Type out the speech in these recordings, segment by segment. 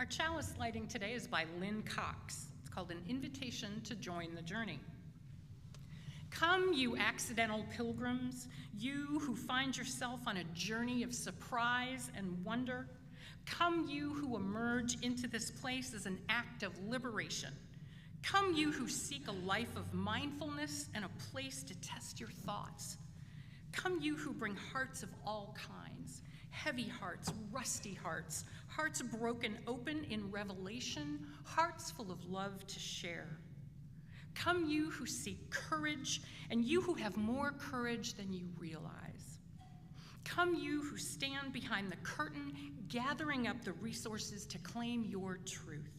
Our chalice lighting today is by Lynn Cox. It's called An Invitation to Join the Journey. Come, you accidental pilgrims, you who find yourself on a journey of surprise and wonder. Come, you who emerge into this place as an act of liberation. Come, you who seek a life of mindfulness and a place to test your thoughts. Come, you who bring hearts of all kinds, heavy hearts, rusty hearts, hearts broken open in revelation, hearts full of love to share. Come, you who seek courage, and you who have more courage than you realize. Come, you who stand behind the curtain, gathering up the resources to claim your truth.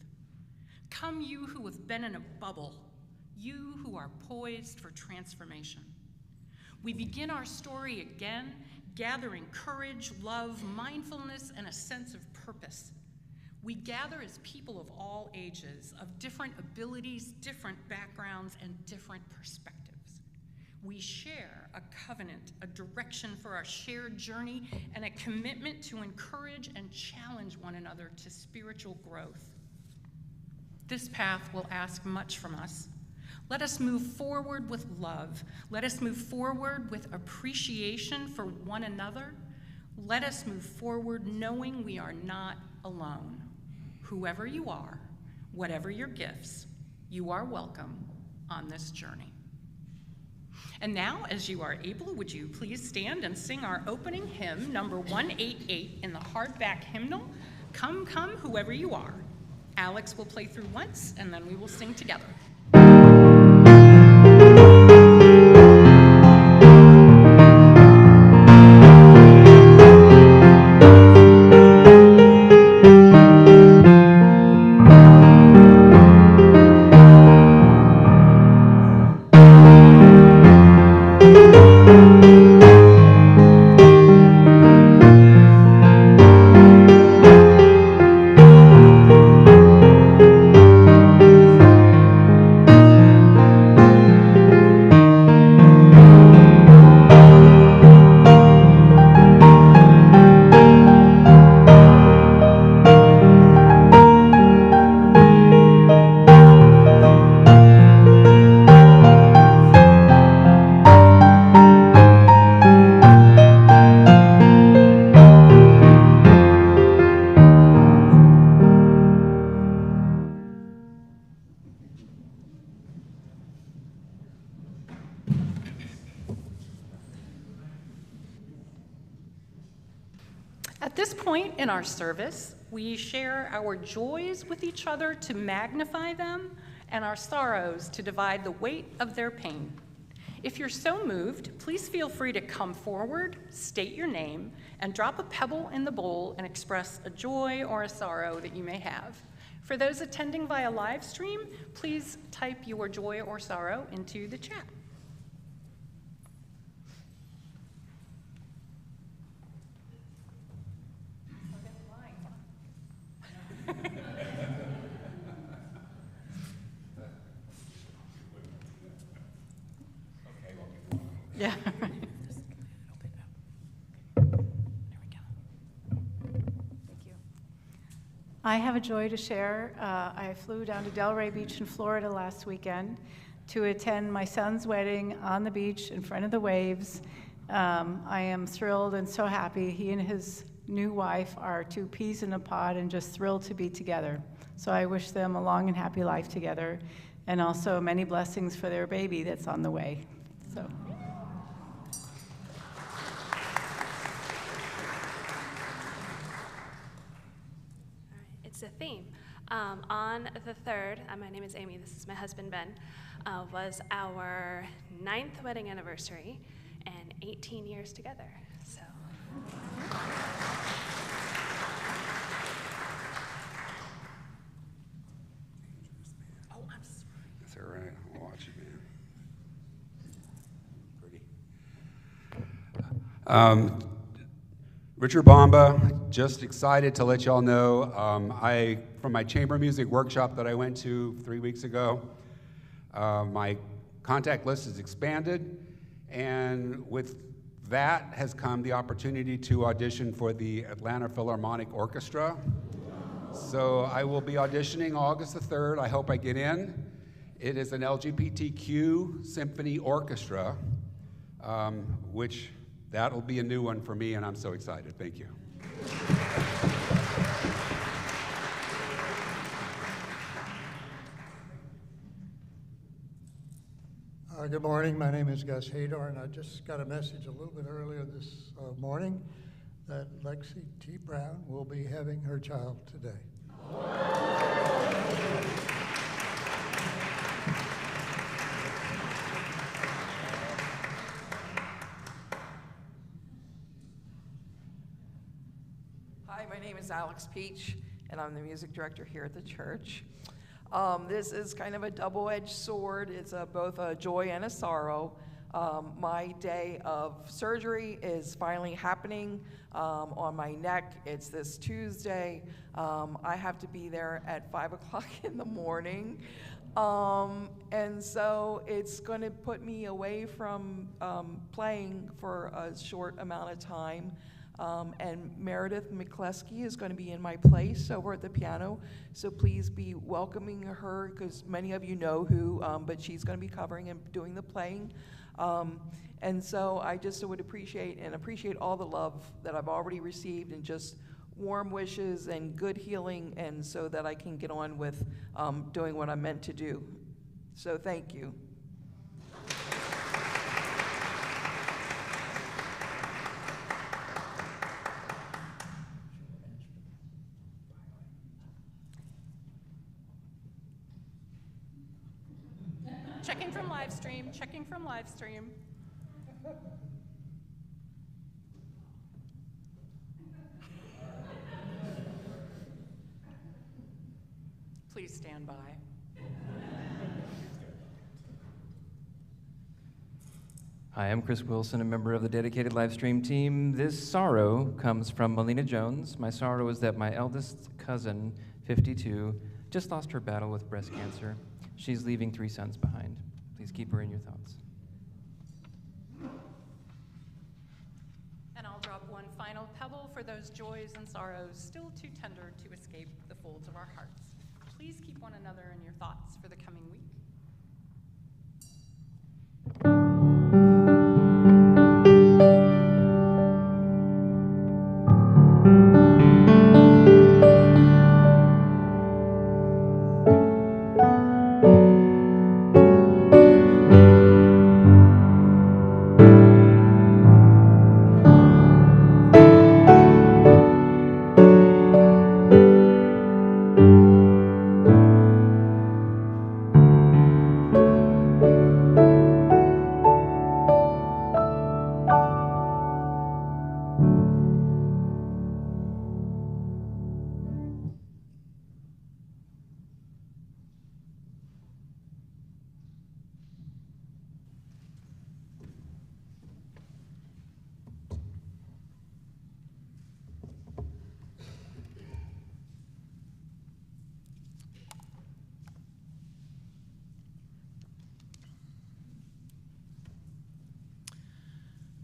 Come, you who have been in a bubble, you who are poised for transformation. We begin our story again, gathering courage, love, mindfulness, and a sense of purpose. We gather as people of all ages, of different abilities, different backgrounds, and different perspectives. We share a covenant, a direction for our shared journey, and a commitment to encourage and challenge one another to spiritual growth. This path will ask much from us. Let us move forward with love. Let us move forward with appreciation for one another. Let us move forward knowing we are not alone. Whoever you are, whatever your gifts, you are welcome on this journey. And now, as you are able, would you please stand and sing our opening hymn, number 188 in the hardback hymnal, Come, Come, Whoever You Are. Alex will play through once, and then we will sing together. At this point in our service, we share our joys with each other to magnify them and our sorrows to divide the weight of their pain. If you're so moved, please feel free to come forward, state your name, and drop a pebble in the bowl and express a joy or a sorrow that you may have. For those attending via live stream, please type your joy or sorrow into the chat. Yeah. There we go. Thank you. I have a joy to share. I flew down to Delray Beach in Florida last weekend to attend my son's wedding on the beach in front of the waves. I am thrilled and so happy. He and his new wife are two peas in a pod and just thrilled to be together. So I wish them a long and happy life together, and also many blessings for their baby that's on the way. So. It's a theme. On the 3rd, my name is Amy, this is my husband Ben, was our 9th wedding anniversary and 18 years together, so. Oh, I'm sorry. That's all right, I'll watch it, man. Pretty. Richard Bomba, just excited to let y'all know, from my chamber music workshop that I went to 3 weeks ago, my contact list is expanded, and with that has come the opportunity to audition for the Atlanta Philharmonic Orchestra. So I will be auditioning August the 3rd. I hope I get in. It is an LGBTQ symphony orchestra, which that'll be a new one for me, and I'm so excited. Thank you. Good morning. My name is Gus Hadar, and I just got a message a little bit earlier this morning that Lexi T. Brown will be having her child today. Hi, my name is Alex Peach, and I'm the music director here at the church. This is kind of a double-edged sword. It's both a joy and a sorrow. My day of surgery is finally happening on my neck. It's this Tuesday. I have to be there at 5 o'clock in the morning. And so it's going to put me away from playing for a short amount of time. And Meredith McCleskey is going to be in my place over at the piano, so please be welcoming her, because many of you know who, but she's going to be covering and doing the playing. And so I just would appreciate all the love that I've already received, and just warm wishes and good healing, and so that I can get on with doing what I'm meant to do. So thank you. Checking from live stream, checking from live stream. Please stand by. Hi, I'm Chris Wilson, a member of the dedicated live stream team. This sorrow comes from Melina Jones. My sorrow is that my eldest cousin, 52, just lost her battle with breast cancer. She's leaving 3 sons behind. Please keep her in your thoughts. And I'll drop one final pebble for those joys and sorrows still too tender to escape the folds of our hearts. Please keep one another in your thoughts for the coming week.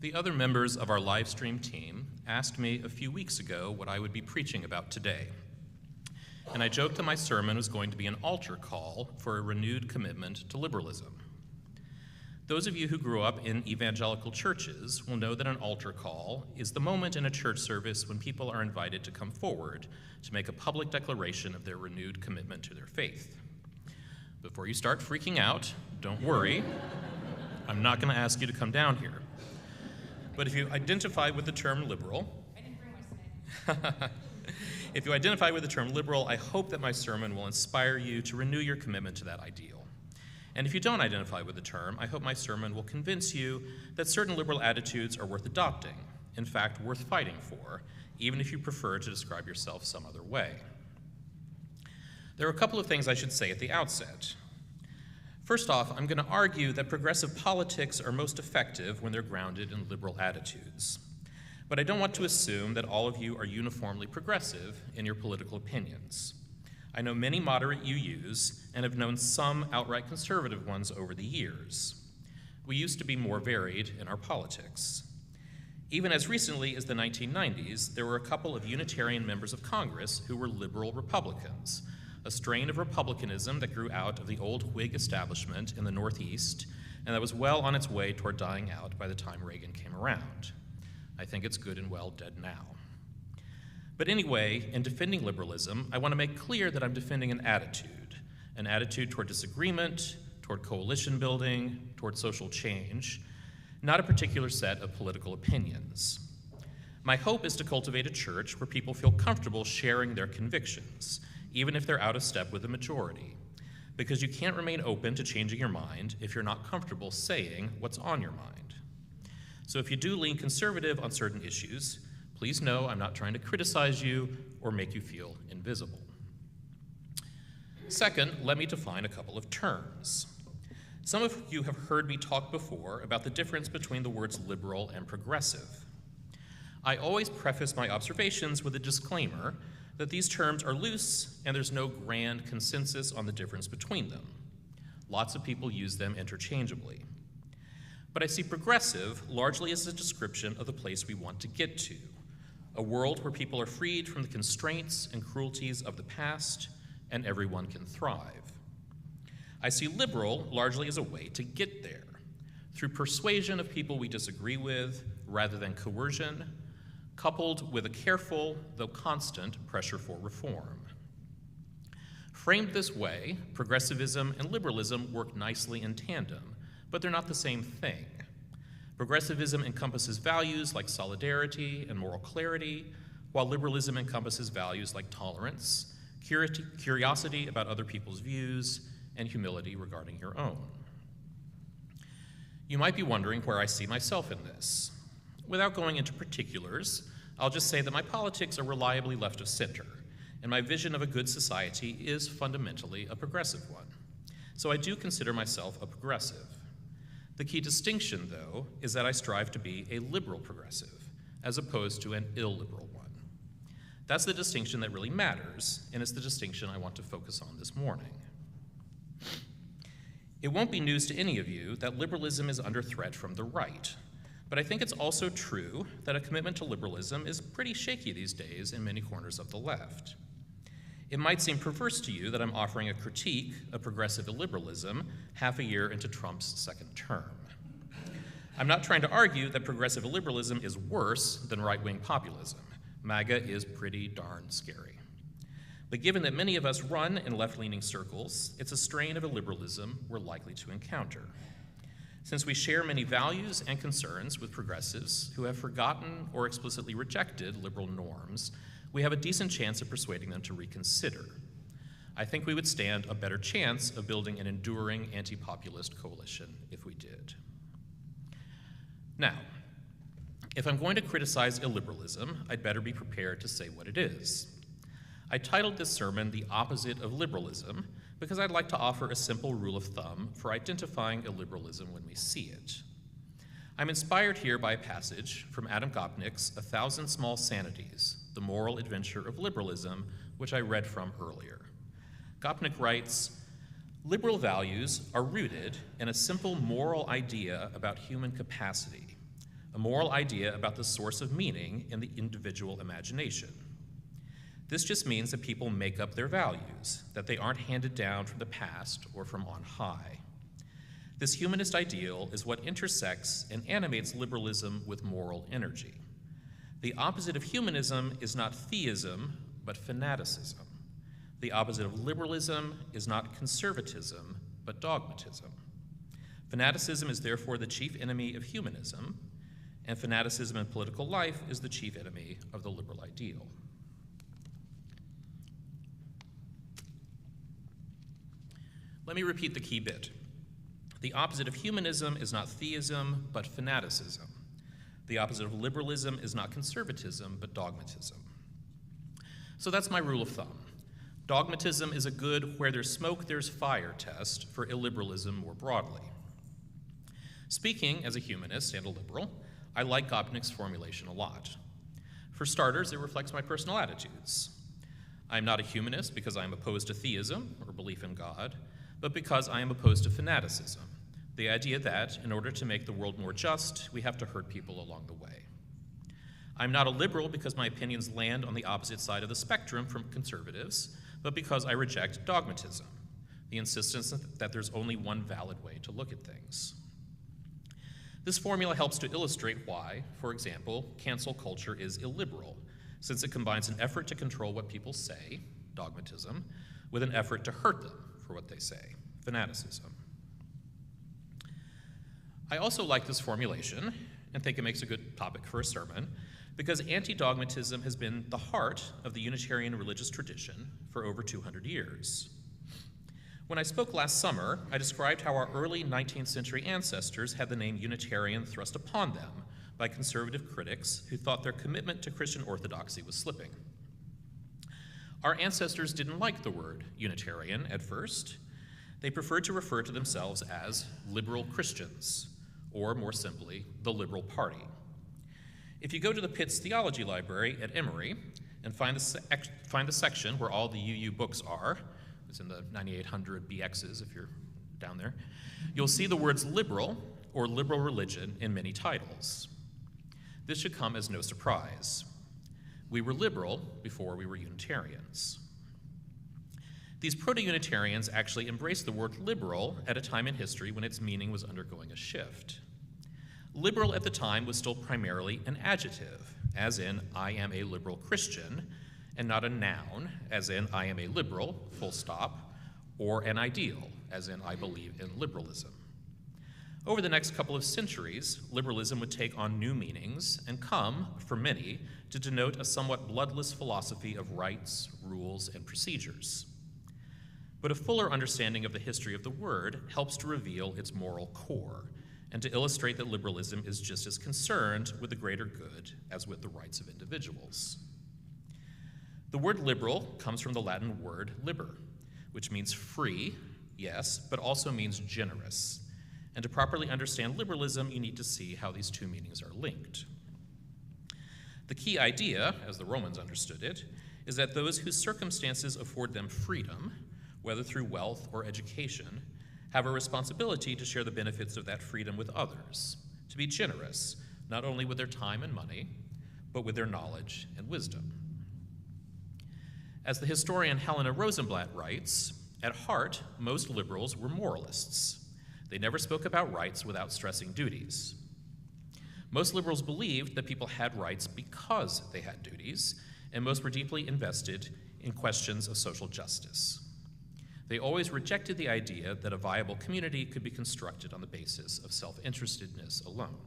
The other members of our live stream team asked me a few weeks ago what I would be preaching about today. And I joked that my sermon was going to be an altar call for a renewed commitment to liberalism. Those of you who grew up in evangelical churches will know that an altar call is the moment in a church service when people are invited to come forward to make a public declaration of their renewed commitment to their faith. Before you start freaking out, don't worry. I'm not going to ask you to come down here. But if you identify with the term liberal, I didn't bring my snake. If you identify with the term liberal, I hope that my sermon will inspire you to renew your commitment to that ideal. And if you don't identify with the term, I hope my sermon will convince you that certain liberal attitudes are worth adopting, in fact, worth fighting for, even if you prefer to describe yourself some other way. There are a couple of things I should say at the outset. First off, I'm going to argue that progressive politics are most effective when they're grounded in liberal attitudes. But I don't want to assume that all of you are uniformly progressive in your political opinions. I know many moderate UUs and have known some outright conservative ones over the years. We used to be more varied in our politics. Even as recently as the 1990s, there were a couple of Unitarian members of Congress who were liberal Republicans, a strain of republicanism that grew out of the old Whig establishment in the Northeast and that was well on its way toward dying out by the time Reagan came around. I think it's good and well dead now. But anyway, in defending liberalism, I want to make clear that I'm defending an attitude toward disagreement, toward coalition building, toward social change, not a particular set of political opinions. My hope is to cultivate a church where people feel comfortable sharing their convictions, even if they're out of step with the majority, because you can't remain open to changing your mind if you're not comfortable saying what's on your mind. So if you do lean conservative on certain issues, please know I'm not trying to criticize you or make you feel invisible. Second, let me define a couple of terms. Some of you have heard me talk before about the difference between the words liberal and progressive. I always preface my observations with a disclaimer that these terms are loose and there's no grand consensus on the difference between them. Lots of people use them interchangeably. But I see progressive largely as a description of the place we want to get to, a world where people are freed from the constraints and cruelties of the past and everyone can thrive. I see liberal largely as a way to get there, through persuasion of people we disagree with rather than coercion, coupled with a careful, though constant, pressure for reform. Framed this way, progressivism and liberalism work nicely in tandem, but they're not the same thing. Progressivism encompasses values like solidarity and moral clarity, while liberalism encompasses values like tolerance, curiosity about other people's views, and humility regarding your own. You might be wondering where I see myself in this. Without going into particulars, I'll just say that my politics are reliably left of center, and my vision of a good society is fundamentally a progressive one. So I do consider myself a progressive. The key distinction, though, is that I strive to be a liberal progressive, as opposed to an illiberal one. That's the distinction that really matters, and it's the distinction I want to focus on this morning. It won't be news to any of you that liberalism is under threat from the right, but I think it's also true that a commitment to liberalism is pretty shaky these days in many corners of the left. It might seem perverse to you that I'm offering a critique of progressive illiberalism half a year into Trump's second term. I'm not trying to argue that progressive illiberalism is worse than right-wing populism. MAGA is pretty darn scary. But given that many of us run in left-leaning circles, it's a strain of illiberalism we're likely to encounter. Since we share many values and concerns with progressives who have forgotten or explicitly rejected liberal norms, we have a decent chance of persuading them to reconsider. I think we would stand a better chance of building an enduring anti-populist coalition if we did. Now, if I'm going to criticize illiberalism, I'd better be prepared to say what it is. I titled this sermon The Opposite of Liberalism because I'd like to offer a simple rule of thumb for identifying illiberalism when we see it. I'm inspired here by a passage from Adam Gopnik's 1,000 Small Sanities, The Moral Adventure of Liberalism, which I read from earlier. Gopnik writes, "Liberal values are rooted in a simple moral idea about human capacity, a moral idea about the source of meaning in the individual imagination. This just means that people make up their values, that they aren't handed down from the past or from on high. This humanist ideal is what intersects and animates liberalism with moral energy. The opposite of humanism is not theism, but fanaticism. The opposite of liberalism is not conservatism, but dogmatism. Fanaticism is therefore the chief enemy of humanism, and fanaticism in political life is the chief enemy of the liberal ideal." Let me repeat the key bit. The opposite of humanism is not theism, but fanaticism. The opposite of liberalism is not conservatism, but dogmatism. So that's my rule of thumb. Dogmatism is a good where there's smoke, there's fire test for illiberalism more broadly. Speaking as a humanist and a liberal, I like Gopnik's formulation a lot. For starters, it reflects my personal attitudes. I'm not a humanist because I am opposed to theism or belief in God, but because I am opposed to fanaticism, the idea that in order to make the world more just, we have to hurt people along the way. I'm not a liberal because my opinions land on the opposite side of the spectrum from conservatives, but because I reject dogmatism, the insistence that there's only one valid way to look at things. This formula helps to illustrate why, for example, cancel culture is illiberal, since it combines an effort to control what people say, dogmatism, with an effort to hurt them for what they say, fanaticism. I also like this formulation and think it makes a good topic for a sermon because anti-dogmatism has been the heart of the Unitarian religious tradition for over 200 years. When I spoke last summer, I described how our early 19th century ancestors had the name Unitarian thrust upon them by conservative critics who thought their commitment to Christian orthodoxy was slipping. Our ancestors didn't like the word Unitarian at first. They preferred to refer to themselves as liberal Christians, or more simply, the Liberal Party. If you go to the Pitts Theology Library at Emory and find the section where all the UU books are, it's in the 9800 BXs if you're down there, you'll see the words liberal or liberal religion in many titles. This should come as no surprise. We were liberal before we were Unitarians. These proto-Unitarians actually embraced the word liberal at a time in history when its meaning was undergoing a shift. Liberal at the time was still primarily an adjective, as in, I am a liberal Christian, and not a noun, as in, I am a liberal, full stop, or an ideal, as in, I believe in liberalism. Over the next couple of centuries, liberalism would take on new meanings and come, for many, to denote a somewhat bloodless philosophy of rights, rules, and procedures. But a fuller understanding of the history of the word helps to reveal its moral core and to illustrate that liberalism is just as concerned with the greater good as with the rights of individuals. The word liberal comes from the Latin word liber, which means free, yes, but also means generous. And to properly understand liberalism, you need to see how these two meanings are linked. The key idea, as the Romans understood it, is that those whose circumstances afford them freedom, whether through wealth or education, have a responsibility to share the benefits of that freedom with others, to be generous, not only with their time and money, but with their knowledge and wisdom. As the historian Helena Rosenblatt writes, at heart, most liberals were moralists. They never spoke about rights without stressing duties. Most liberals believed that people had rights because they had duties, and most were deeply invested in questions of social justice. They always rejected the idea that a viable community could be constructed on the basis of self-interestedness alone.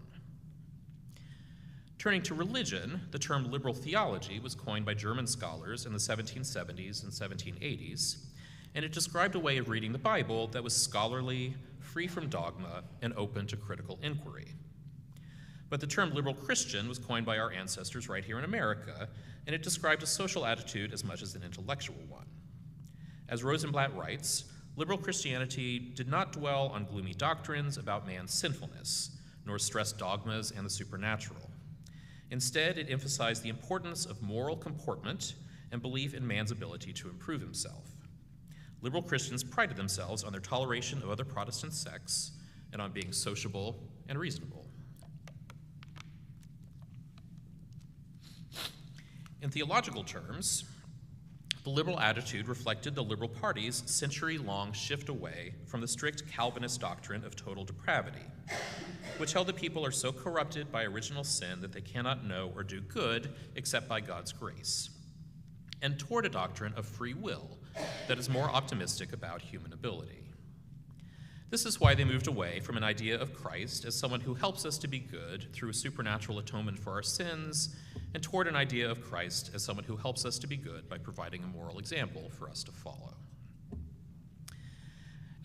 Turning to religion, the term liberal theology was coined by German scholars in the 1770s and 1780s, and it described a way of reading the Bible that was scholarly, free from dogma, and open to critical inquiry. But the term liberal Christian was coined by our ancestors right here in America, and it described a social attitude as much as an intellectual one. As Rosenblatt writes, liberal Christianity did not dwell on gloomy doctrines about man's sinfulness, nor stress dogmas and the supernatural. Instead, it emphasized the importance of moral comportment and belief in man's ability to improve himself. Liberal Christians prided themselves on their toleration of other Protestant sects and on being sociable and reasonable. In theological terms, the liberal attitude reflected the Liberal Party's century-long shift away from the strict Calvinist doctrine of total depravity, which held that people are so corrupted by original sin that they cannot know or do good except by God's grace, and toward a doctrine of free will that is more optimistic about human ability. This is why they moved away from an idea of Christ as someone who helps us to be good through a supernatural atonement for our sins, and toward an idea of Christ as someone who helps us to be good by providing a moral example for us to follow.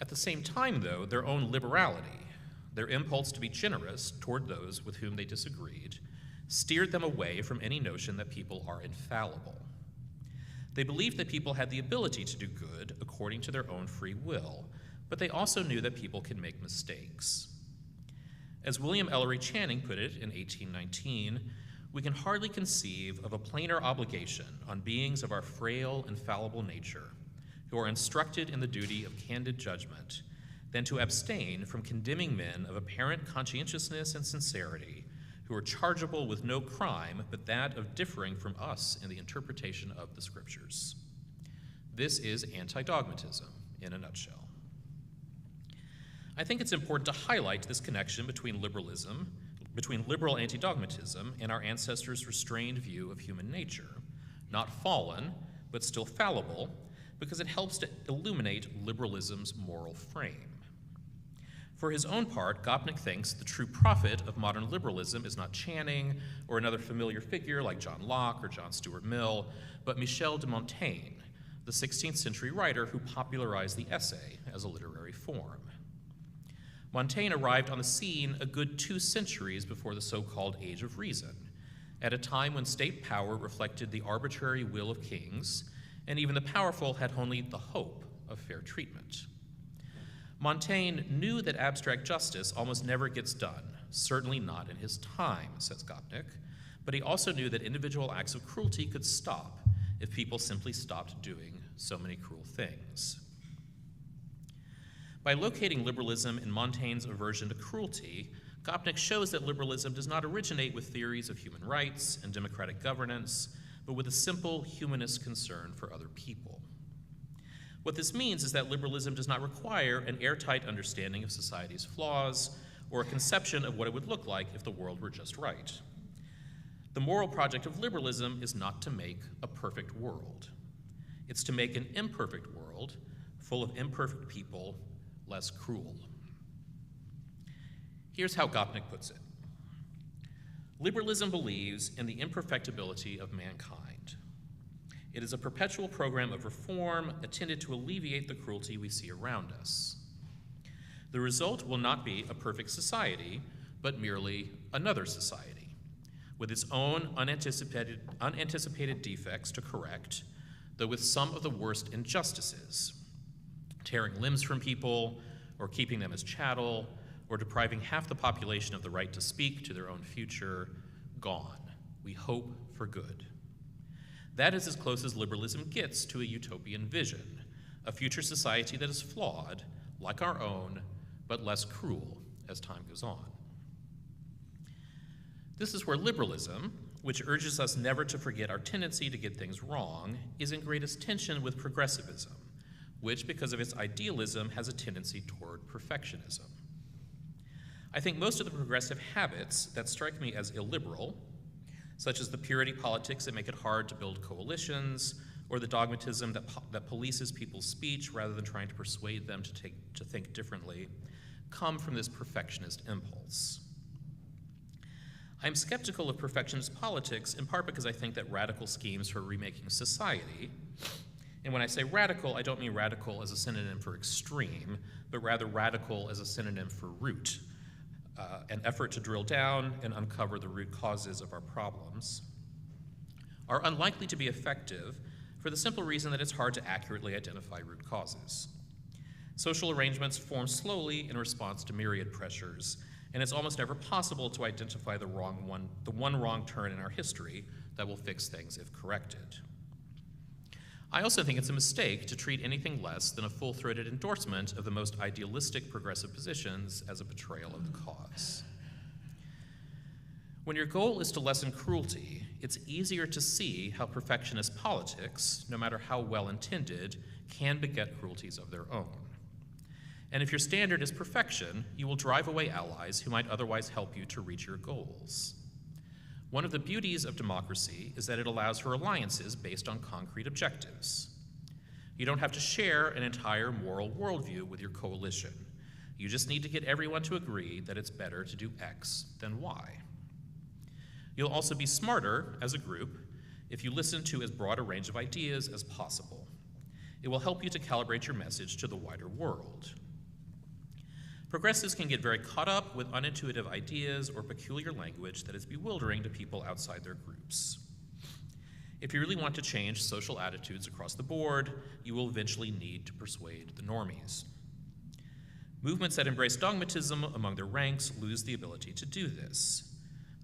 At the same time, though, their own liberality, their impulse to be generous toward those with whom they disagreed, steered them away from any notion that people are infallible. They believed that people had the ability to do good according to their own free will, but they also knew that people can make mistakes. As William Ellery Channing put it in 1819, we can hardly conceive of a plainer obligation on beings of our frail and fallible nature, who are instructed in the duty of candid judgment, than to abstain from condemning men of apparent conscientiousness and sincerity, who are chargeable with no crime but that of differing from us in the interpretation of the scriptures. This is anti-dogmatism in a nutshell. I think it's important to highlight this connection between liberal anti-dogmatism and our ancestors' restrained view of human nature, not fallen, but still fallible, because it helps to illuminate liberalism's moral frame. For his own part, Gopnik thinks the true prophet of modern liberalism is not Channing or another familiar figure like John Locke or John Stuart Mill, but Michel de Montaigne, the 16th century writer who popularized the essay as a literary form. Montaigne arrived on the scene a good 2 centuries before the so-called Age of Reason, at a time when state power reflected the arbitrary will of kings, and even the powerful had only the hope of fair treatment. Montaigne knew that abstract justice almost never gets done, certainly not in his time, says Gopnik, but he also knew that individual acts of cruelty could stop if people simply stopped doing so many cruel things. By locating liberalism in Montaigne's aversion to cruelty, Gopnik shows that liberalism does not originate with theories of human rights and democratic governance, but with a simple humanist concern for other people. What this means is that liberalism does not require an airtight understanding of society's flaws or a conception of what it would look like if the world were just right. The moral project of liberalism is not to make a perfect world. It's to make an imperfect world full of imperfect people less cruel. Here's how Gopnik puts it. Liberalism believes in the imperfectibility of mankind. It is a perpetual program of reform intended to alleviate the cruelty we see around us. The result will not be a perfect society, but merely another society, with its own unanticipated defects to correct, though with some of the worst injustices, tearing limbs from people, or keeping them as chattel, or depriving half the population of the right to speak to their own future, gone. We hope for good. That is as close as liberalism gets to a utopian vision, a future society that is flawed, like our own, but less cruel as time goes on. This is where liberalism, which urges us never to forget our tendency to get things wrong, is in greatest tension with progressivism, which, because of its idealism, has a tendency toward perfectionism. I think most of the progressive habits that strike me as illiberal, such as the purity politics that make it hard to build coalitions, or the dogmatism that polices people's speech rather than trying to persuade them to think differently, come from this perfectionist impulse. I'm skeptical of perfectionist politics in part because I think that radical schemes for remaking society, and when I say radical, I don't mean radical as a synonym for extreme, but rather radical as a synonym for root, an effort to drill down and uncover the root causes of our problems, are unlikely to be effective for the simple reason that it's hard to accurately identify root causes. Social arrangements form slowly in response to myriad pressures, and it's almost never possible to identify the one wrong turn in our history that will fix things if corrected. I also think it's a mistake to treat anything less than a full-throated endorsement of the most idealistic progressive positions as a betrayal of the cause. When your goal is to lessen cruelty, it's easier to see how perfectionist politics, no matter how well-intended, can beget cruelties of their own. And if your standard is perfection, you will drive away allies who might otherwise help you to reach your goals. One of the beauties of democracy is that it allows for alliances based on concrete objectives. You don't have to share an entire moral worldview with your coalition. You just need to get everyone to agree that it's better to do X than Y. You'll also be smarter as a group if you listen to as broad a range of ideas as possible. It will help you to calibrate your message to the wider world. Progressives can get very caught up with unintuitive ideas or peculiar language that is bewildering to people outside their groups. If you really want to change social attitudes across the board, you will eventually need to persuade the normies. Movements that embrace dogmatism among their ranks lose the ability to do this.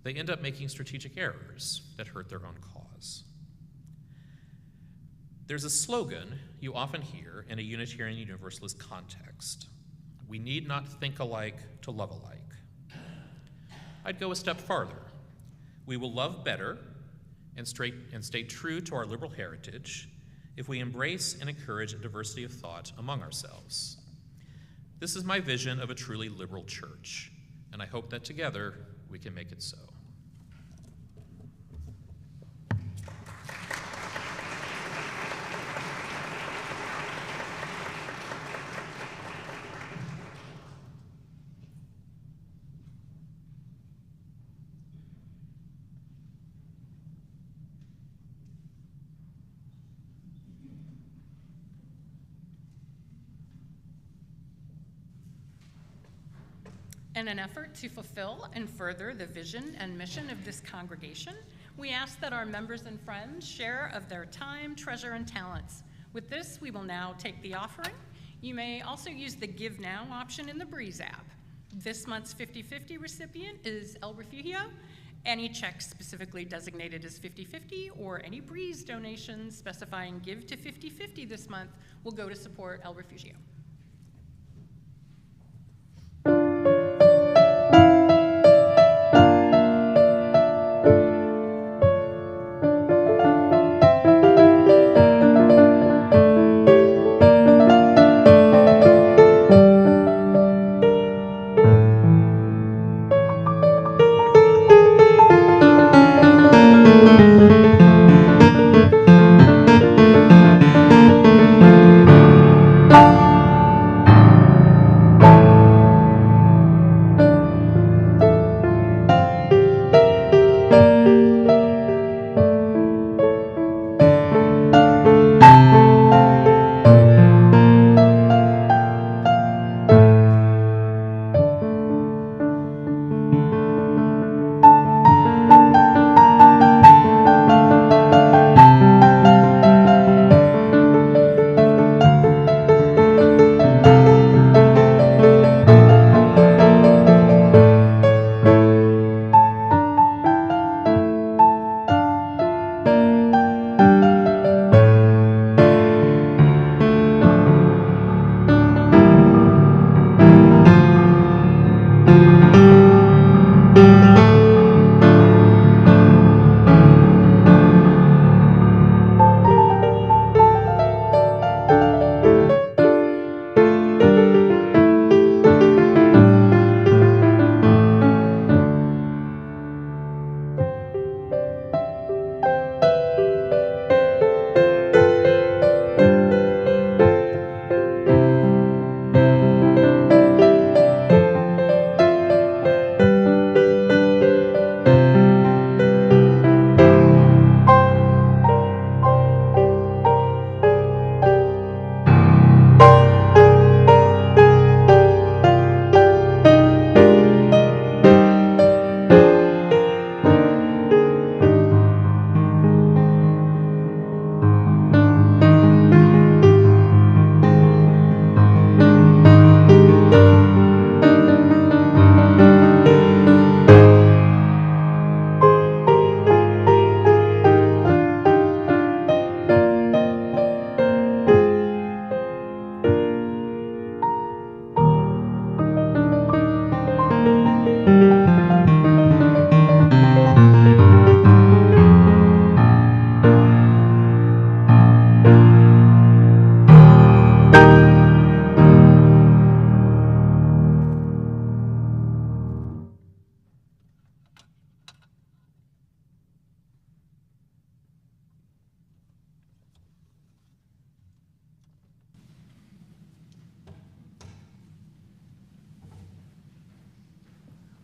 They end up making strategic errors that hurt their own cause. There's a slogan you often hear in a Unitarian Universalist context: we need not think alike to love alike. I'd go a step farther We will love better and stay true to our liberal heritage if we embrace and encourage a diversity of thought among ourselves. This is my vision of a truly liberal church, and I hope that together we can make it so. In an effort to fulfill and further the vision and mission of this congregation, we ask that our members and friends share of their time, treasure, and talents. With this, we will now take the offering. You may also use the Give Now option in the Breeze app. This month's 50/50 recipient is El Refugio. Any checks specifically designated as 50/50 or any Breeze donations specifying Give to 50/50 this month will go to support El Refugio.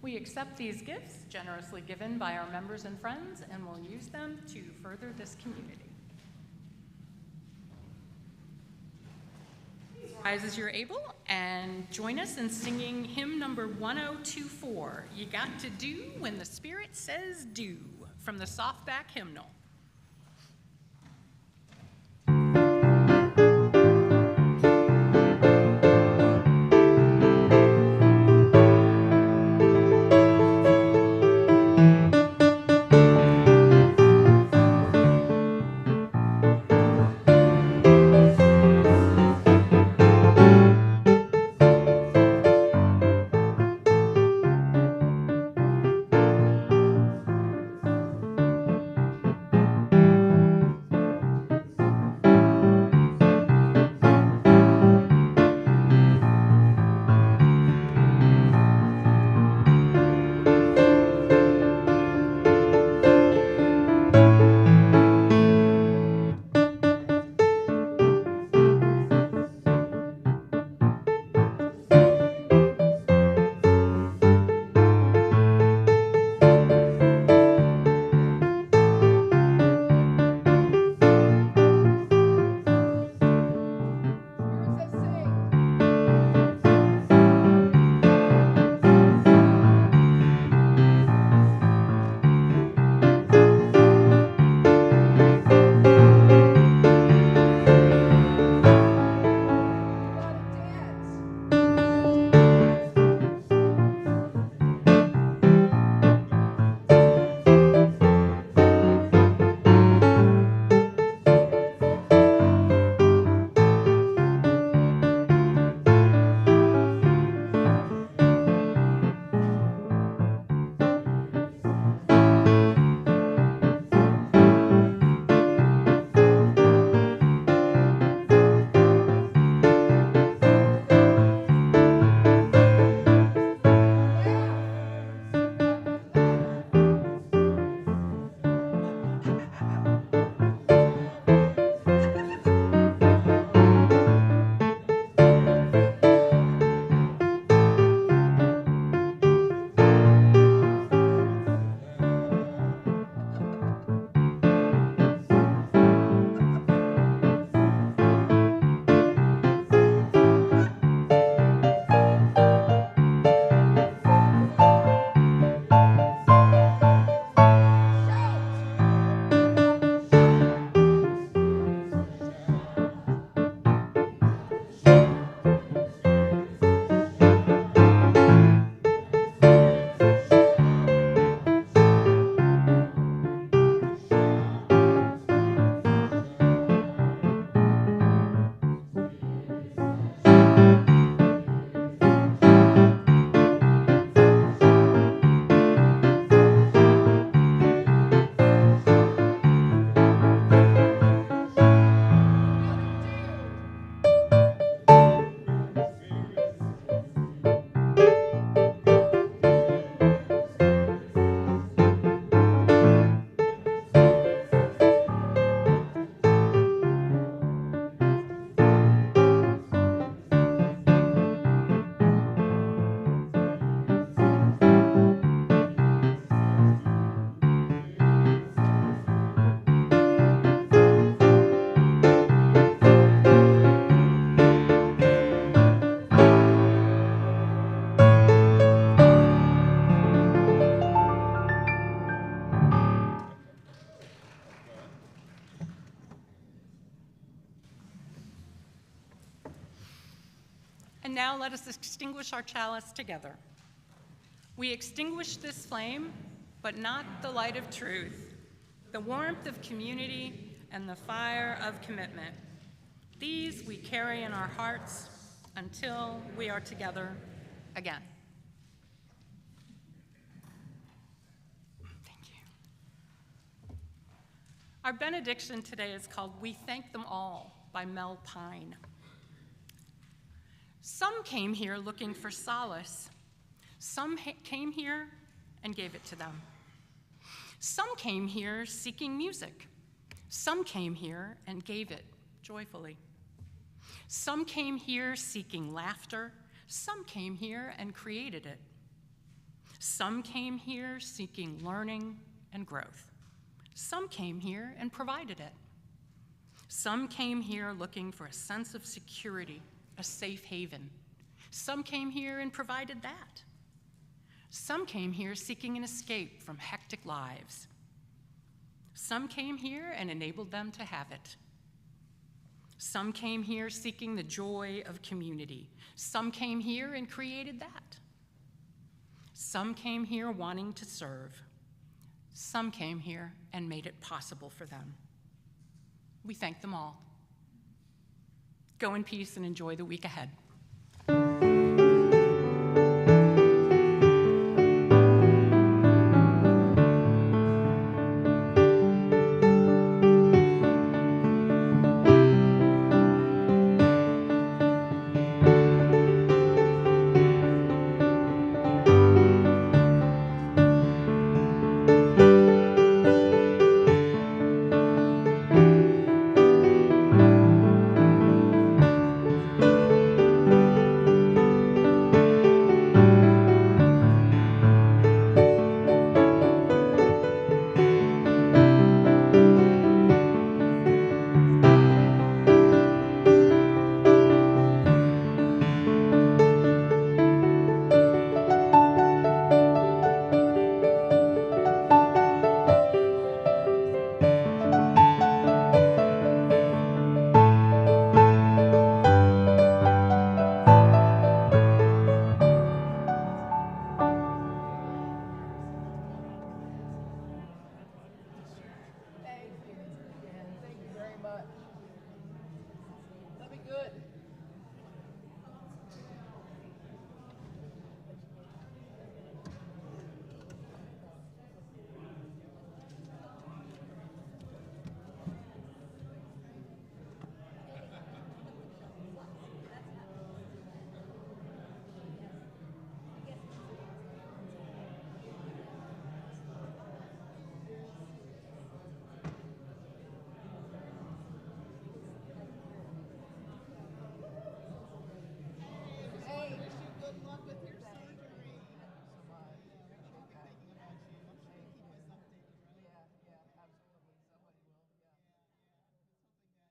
We accept these gifts generously given by our members and friends and will use them to further this community. Please rise as you're able and join us in singing hymn number 1024, You Got to Do When the Spirit Says Do, from the Softback Hymnal. And now let us extinguish our chalice together. We extinguish this flame, but not the light of truth, the warmth of community, and the fire of commitment. These we carry in our hearts until we are together again. Thank you. Our benediction today is called We Thank Them All by Mel Pine. Some came here looking for solace. Some came here and gave it to them. Some came here seeking music. Some came here and gave it joyfully. Some came here seeking laughter. Some came here and created it. Some came here seeking learning and growth. Some came here and provided it. Some came here looking for a sense of security, a safe haven. Some came here and provided that. Some came here seeking an escape from hectic lives. Some came here and enabled them to have it. Some came here seeking the joy of community. Some came here and created that. Some came here wanting to serve. Some came here and made it possible for them. We thank them all. Go in peace and enjoy the week ahead.